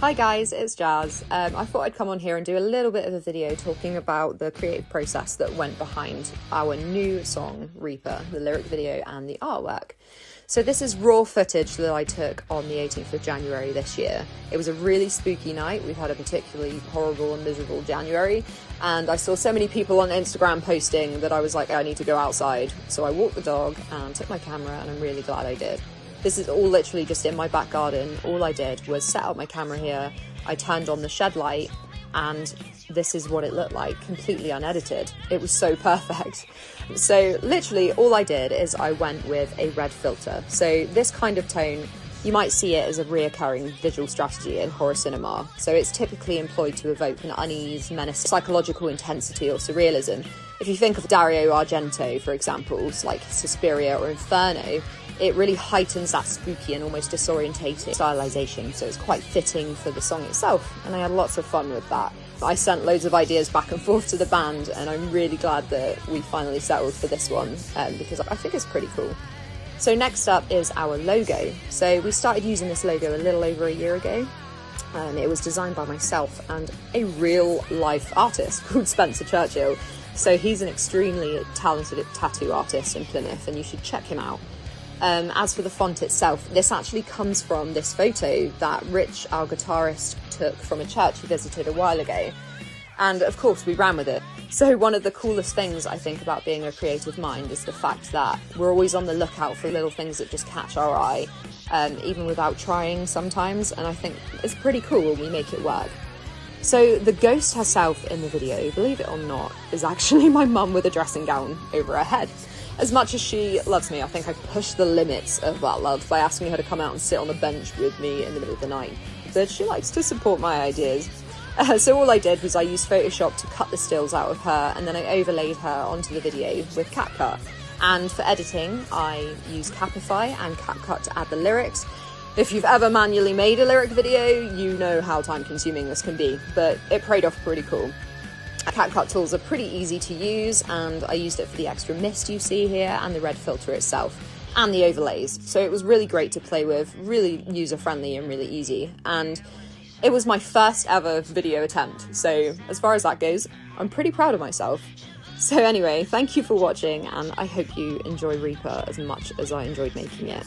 Hi guys, it's Jazz. I thought I'd come on here and do a little bit of a video talking about the creative process that went behind our new song, Reaper, the lyric video and the artwork. So this is raw footage that I took on the 18th of January this year. It was a really spooky night. We've had a particularly horrible and miserable January, and I saw so many people on Instagram posting that I was like, I need to go outside. So I walked the dog and took my camera, and I'm really glad I did. This is all literally just in my back garden. All I did was set up my camera here, I turned on the shed light, and this is what it looked like, completely unedited. It was so perfect. So literally all I did is I went with a red filter. So this kind of tone, you might see it as a reoccurring visual strategy in horror cinema. So it's typically employed to evoke an unease, menace, psychological intensity or surrealism. If you think of Dario Argento, for example, like Suspiria or Inferno, it really heightens that spooky and almost disorientating stylization, so it's quite fitting for the song itself, and I had lots of fun with that. I sent loads of ideas back and forth to the band, and I'm really glad that we finally settled for this one, because I think it's pretty cool. So next up is our logo. So we started using this logo a little over a year ago. It was designed by myself and a real-life artist called Spencer Churchill. So he's an extremely talented tattoo artist in Plymouth, and you should check him out. As for the font itself, this actually comes from this photo that Rich, our guitarist, took from a church he visited a while ago. And of course we ran with it. So one of the coolest things I think about being a creative mind is the fact that we're always on the lookout for little things that just catch our eye, even without trying sometimes, and I think it's pretty cool when we make it work. So the ghost herself in the video, believe it or not, is actually my mum with a dressing gown over her head. As much as she loves me, I think I pushed the limits of that love by asking her to come out and sit on a bench with me in the middle of the night. But she likes to support my ideas. So all I did was I used Photoshop to cut the stills out of her, and then I overlaid her onto the video with CapCut. And for editing, I used Capify and CapCut to add the lyrics. If you've ever manually made a lyric video, you know how time-consuming this can be, but it paid off pretty cool. CapCut tools are pretty easy to use, and I used it for the extra mist you see here and the red filter itself and the overlays. So it was really great to play with, really user-friendly and really easy. And it was my first ever video attempt. So as far as that goes, I'm pretty proud of myself. So anyway, thank you for watching, and I hope you enjoy Reaper as much as I enjoyed making it.